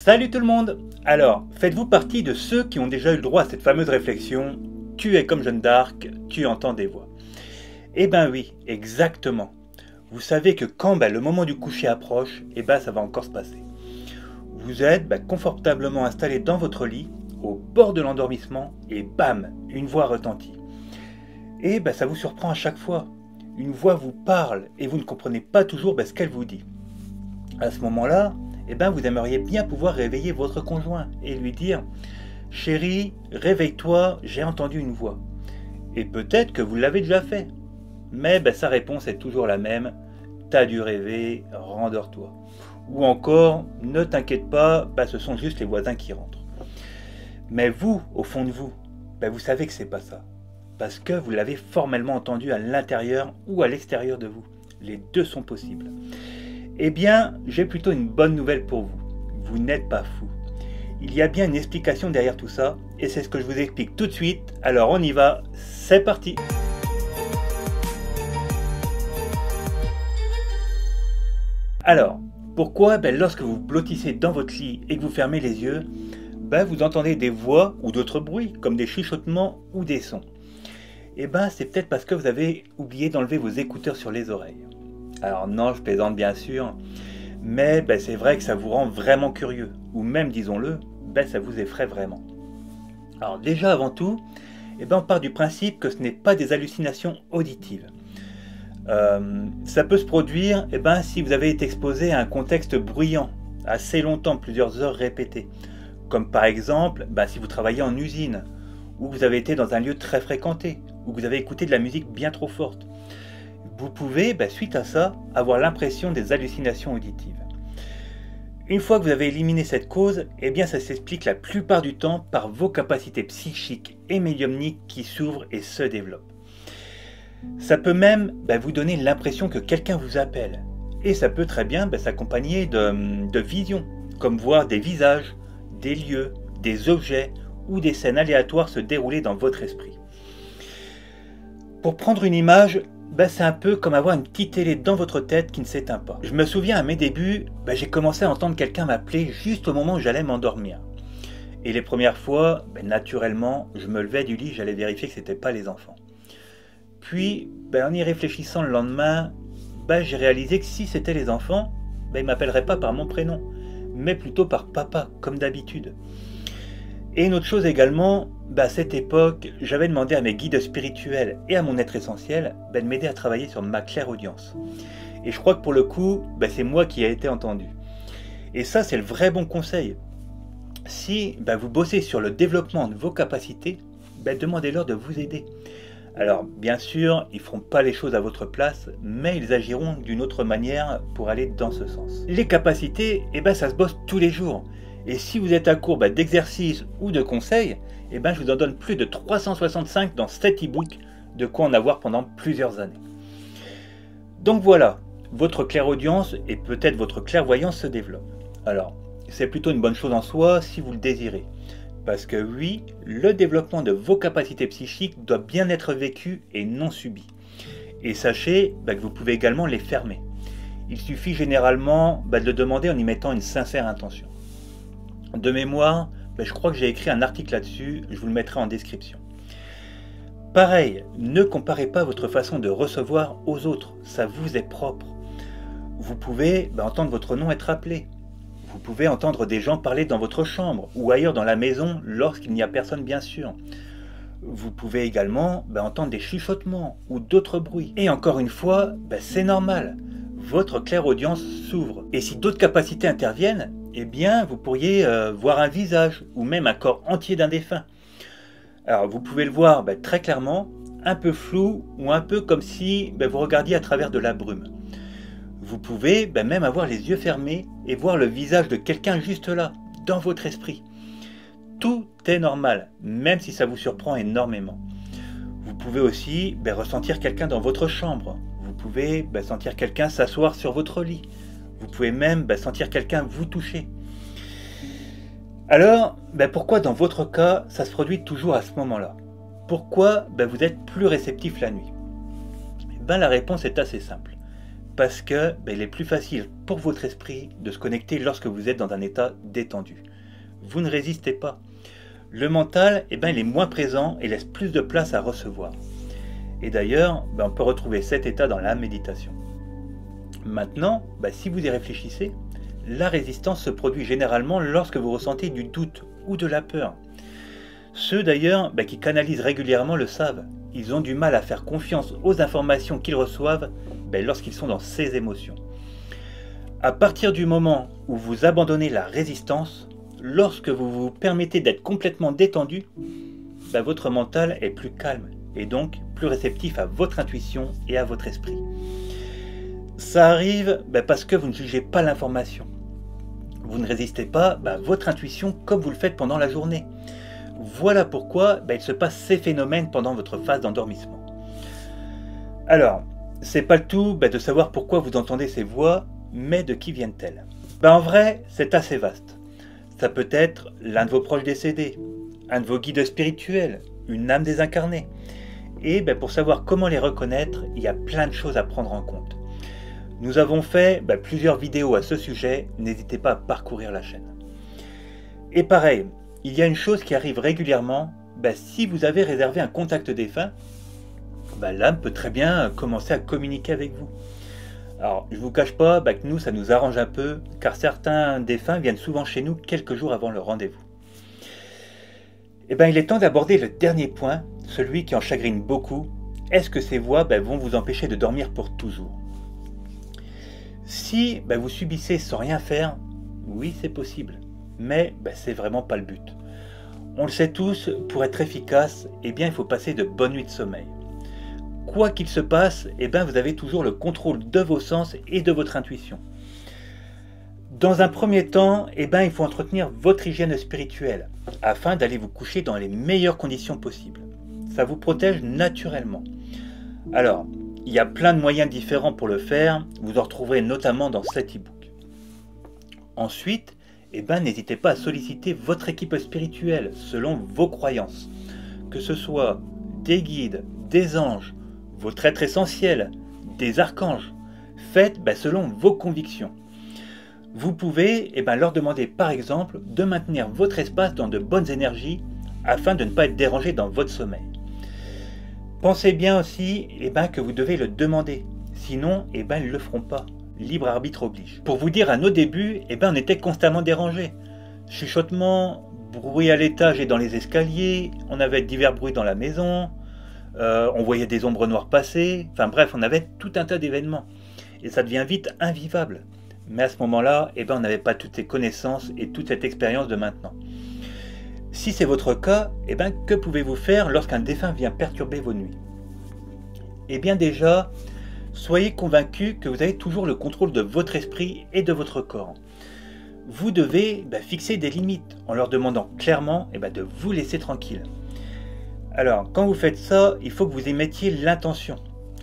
Salut tout le monde! Alors, faites-vous partie de ceux qui ont déjà eu le droit à cette fameuse réflexion « Tu es comme Jeanne d'Arc, tu entends des voix ». Eh ben oui, exactement. Vous savez que quand le moment du coucher approche, ça va encore se passer. Vous êtes confortablement installé dans votre lit, au bord de l'endormissement, et bam, une voix retentit. Et ça vous surprend à chaque fois. Une voix vous parle et vous ne comprenez pas toujours ce qu'elle vous dit. À ce moment-là, vous aimeriez bien pouvoir réveiller votre conjoint et lui dire « Chérie, réveille-toi, j'ai entendu une voix ». Et peut-être que vous l'avez déjà fait. Mais sa réponse est toujours la même « T'as dû rêver, rendors-toi ». Ou encore « Ne t'inquiète pas, ce sont juste les voisins qui rentrent ». Mais vous, au fond de vous, vous savez que c'est pas ça. Parce que vous l'avez formellement entendu à l'intérieur ou à l'extérieur de vous. Les deux sont possibles. Eh bien, j'ai plutôt une bonne nouvelle pour vous. Vous n'êtes pas fou. Il y a bien une explication derrière tout ça, et c'est ce que je vous explique tout de suite. Alors on y va, c'est parti! Alors, pourquoi lorsque vous blottissez dans votre lit et que vous fermez les yeux, vous entendez des voix ou d'autres bruits, comme des chuchotements ou des sons? C'est peut-être parce que vous avez oublié d'enlever vos écouteurs sur les oreilles. Alors non, je plaisante bien sûr, mais c'est vrai que ça vous rend vraiment curieux, ou même, disons-le, ça vous effraie vraiment. Alors déjà avant tout, on part du principe que ce n'est pas des hallucinations auditives. Ça peut se produire si vous avez été exposé à un contexte bruyant, assez longtemps, plusieurs heures répétées, comme par exemple si vous travaillez en usine, ou vous avez été dans un lieu très fréquenté, ou que vous avez écouté de la musique bien trop forte. Vous pouvez, suite à ça, avoir l'impression des hallucinations auditives. Une fois que vous avez éliminé cette cause, ça s'explique la plupart du temps par vos capacités psychiques et médiumniques qui s'ouvrent et se développent. Ça peut même vous donner l'impression que quelqu'un vous appelle. Et ça peut très bien s'accompagner de visions, comme voir des visages, des lieux, des objets ou des scènes aléatoires se dérouler dans votre esprit. Pour prendre une image, c'est un peu comme avoir une petite télé dans votre tête qui ne s'éteint pas. Je me souviens à mes débuts, j'ai commencé à entendre quelqu'un m'appeler juste au moment où j'allais m'endormir. Et les premières fois, naturellement, je me levais du lit, j'allais vérifier que ce n'était pas les enfants. Puis, en y réfléchissant le lendemain, j'ai réalisé que si c'était les enfants, ils ne m'appelleraient pas par mon prénom, mais plutôt par papa, comme d'habitude. Et une autre chose également, à cette époque, j'avais demandé à mes guides spirituels et à mon être essentiel de m'aider à travailler sur ma clairaudience. Et je crois que pour le coup, c'est moi qui ai été entendu. Et ça, c'est le vrai bon conseil. Si vous bossez sur le développement de vos capacités, demandez-leur de vous aider. Alors, bien sûr, ils ne feront pas les choses à votre place, mais ils agiront d'une autre manière pour aller dans ce sens. Les capacités, ça se bosse tous les jours. Et si vous êtes à court d'exercices ou de conseils, je vous en donne plus de 365 dans cet e-book, de quoi en avoir pendant plusieurs années. Donc voilà, votre clairaudience et peut-être votre clairvoyance se développent. Alors, c'est plutôt une bonne chose en soi si vous le désirez. Parce que oui, le développement de vos capacités psychiques doit bien être vécu et non subi. Et sachez que vous pouvez également les fermer. Il suffit généralement de le demander en y mettant une sincère intention. De mémoire, je crois que j'ai écrit un article là-dessus, je vous le mettrai en description. Pareil, ne comparez pas votre façon de recevoir aux autres, ça vous est propre. Vous pouvez entendre votre nom être appelé. Vous pouvez entendre des gens parler dans votre chambre ou ailleurs dans la maison lorsqu'il n'y a personne bien sûr. Vous pouvez également entendre des chuchotements ou d'autres bruits. Et encore une fois, c'est normal. Votre clairaudience s'ouvre. Et si d'autres capacités interviennent, vous pourriez voir un visage ou même un corps entier d'un défunt. Alors vous pouvez le voir très clairement, un peu flou ou un peu comme si vous regardiez à travers de la brume. Vous pouvez même avoir les yeux fermés et voir le visage de quelqu'un juste là, dans votre esprit. Tout est normal, même si ça vous surprend énormément. Vous pouvez aussi ressentir quelqu'un dans votre chambre. Vous pouvez sentir quelqu'un s'asseoir sur votre lit. Vous pouvez même sentir quelqu'un vous toucher. Alors, pourquoi dans votre cas, ça se produit toujours à ce moment-là? Pourquoi vous êtes plus réceptif la nuit? La réponse est assez simple. parce que il est plus facile pour votre esprit de se connecter lorsque vous êtes dans un état détendu. Vous ne résistez pas. Le mental, il est moins présent et laisse plus de place à recevoir. Et d'ailleurs, on peut retrouver cet état dans la méditation. Maintenant, si vous y réfléchissez, la résistance se produit généralement lorsque vous ressentez du doute ou de la peur. Ceux d'ailleurs qui canalisent régulièrement le savent. Ils ont du mal à faire confiance aux informations qu'ils reçoivent lorsqu'ils sont dans ces émotions. À partir du moment où vous abandonnez la résistance, lorsque vous vous permettez d'être complètement détendu, votre mental est plus calme et donc plus réceptif à votre intuition et à votre esprit. Ça arrive parce que vous ne jugez pas l'information. Vous ne résistez pas à votre intuition comme vous le faites pendant la journée. Voilà pourquoi il se passe ces phénomènes pendant votre phase d'endormissement. Alors, c'est pas le tout de savoir pourquoi vous entendez ces voix, mais de qui viennent-elles? En vrai, c'est assez vaste. Ça peut être l'un de vos proches décédés, un de vos guides spirituels, une âme désincarnée. Et pour savoir comment les reconnaître, il y a plein de choses à prendre en compte. Nous avons fait plusieurs vidéos à ce sujet, n'hésitez pas à parcourir la chaîne. Et pareil, il y a une chose qui arrive régulièrement, si vous avez réservé un contact défunt, l'âme peut très bien commencer à communiquer avec vous. Alors, je ne vous cache pas que nous, ça nous arrange un peu, car certains défunts viennent souvent chez nous quelques jours avant le rendez-vous. Il est temps d'aborder le dernier point, celui qui en chagrine beaucoup. Est-ce que ces voix vont vous empêcher de dormir pour toujours? Si vous subissez sans rien faire, oui, c'est possible. Mais c'est vraiment pas le but. On le sait tous, pour être efficace, il faut passer de bonnes nuits de sommeil. Quoi qu'il se passe, vous avez toujours le contrôle de vos sens et de votre intuition. Dans un premier temps, il faut entretenir votre hygiène spirituelle, afin d'aller vous coucher dans les meilleures conditions possibles. Ça vous protège naturellement. Alors, il y a plein de moyens différents pour le faire, vous en retrouverez notamment dans cet e-book. Ensuite, n'hésitez pas à solliciter votre équipe spirituelle selon vos croyances. Que ce soit des guides, des anges, votre être essentiel, des archanges. Faites selon vos convictions. Vous pouvez leur demander par exemple de maintenir votre espace dans de bonnes énergies afin de ne pas être dérangé dans votre sommeil. Pensez bien aussi que vous devez le demander, sinon ils ne le feront pas. Libre arbitre oblige. Pour vous dire, à nos débuts, on était constamment dérangés. Chuchotements, bruit à l'étage et dans les escaliers, on avait divers bruits dans la maison, on voyait des ombres noires passer, enfin bref, on avait tout un tas d'événements. Et ça devient vite invivable. Mais à ce moment-là, on n'avait pas toutes ces connaissances et toute cette expérience de maintenant. Si c'est votre cas, que pouvez-vous faire lorsqu'un défunt vient perturber vos nuits? Déjà, soyez convaincus que vous avez toujours le contrôle de votre esprit et de votre corps. Vous devez fixer des limites en leur demandant clairement de vous laisser tranquille. Alors, quand vous faites ça, il faut que vous y mettiez l'intention.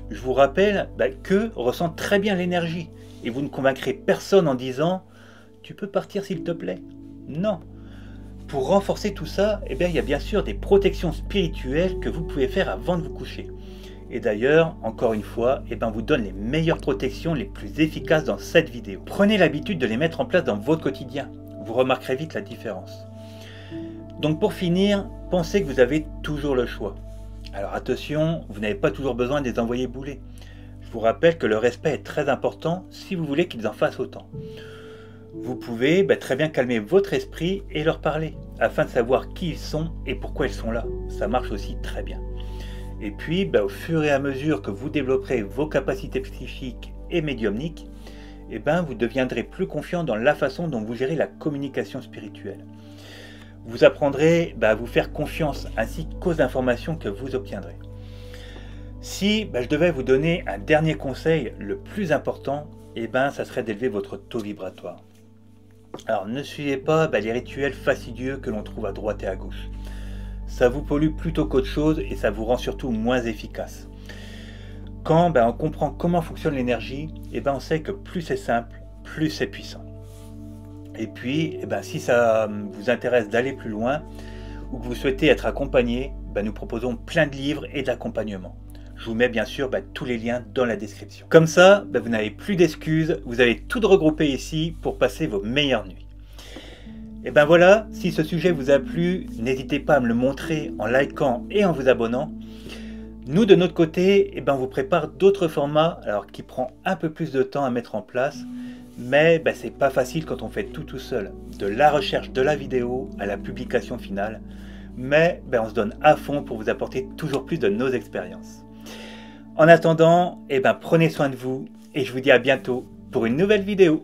Je vous rappelle qu'eux ressentent très bien l'énergie et vous ne convaincrez personne en disant « Tu peux partir s'il te plaît ?» Non. Pour renforcer tout ça, il y a bien sûr des protections spirituelles que vous pouvez faire avant de vous coucher. Et d'ailleurs, encore une fois, on vous donne les meilleures protections les plus efficaces dans cette vidéo. Prenez l'habitude de les mettre en place dans votre quotidien. Vous remarquerez vite la différence. Donc pour finir, pensez que vous avez toujours le choix. Alors attention, vous n'avez pas toujours besoin de les envoyer bouler. Je vous rappelle que le respect est très important si vous voulez qu'ils en fassent autant. Vous pouvez très bien calmer votre esprit et leur parler, afin de savoir qui ils sont et pourquoi ils sont là. Ça marche aussi très bien. Et puis, au fur et à mesure que vous développerez vos capacités psychiques et médiumniques, vous deviendrez plus confiant dans la façon dont vous gérez la communication spirituelle. Vous apprendrez à vous faire confiance ainsi qu'aux informations que vous obtiendrez. Si je devais vous donner un dernier conseil, le plus important, ça serait d'élever votre taux vibratoire. Alors ne suivez pas les rituels fastidieux que l'on trouve à droite et à gauche. Ça vous pollue plutôt qu'autre chose et ça vous rend surtout moins efficace. Quand on comprend comment fonctionne l'énergie, on sait que plus c'est simple, plus c'est puissant. Et puis, si ça vous intéresse d'aller plus loin ou que vous souhaitez être accompagné, nous proposons plein de livres et d'accompagnement. Je vous mets bien sûr tous les liens dans la description. Comme ça, vous n'avez plus d'excuses, vous avez tout regroupé ici pour passer vos meilleures nuits. Et ben voilà, si ce sujet vous a plu, n'hésitez pas à me le montrer en likant et en vous abonnant. Nous de notre côté, on vous prépare d'autres formats alors qui prend un peu plus de temps à mettre en place, mais c'est pas facile quand on fait tout seul, de la recherche de la vidéo à la publication finale, mais on se donne à fond pour vous apporter toujours plus de nos expériences. En attendant, prenez soin de vous et je vous dis à bientôt pour une nouvelle vidéo.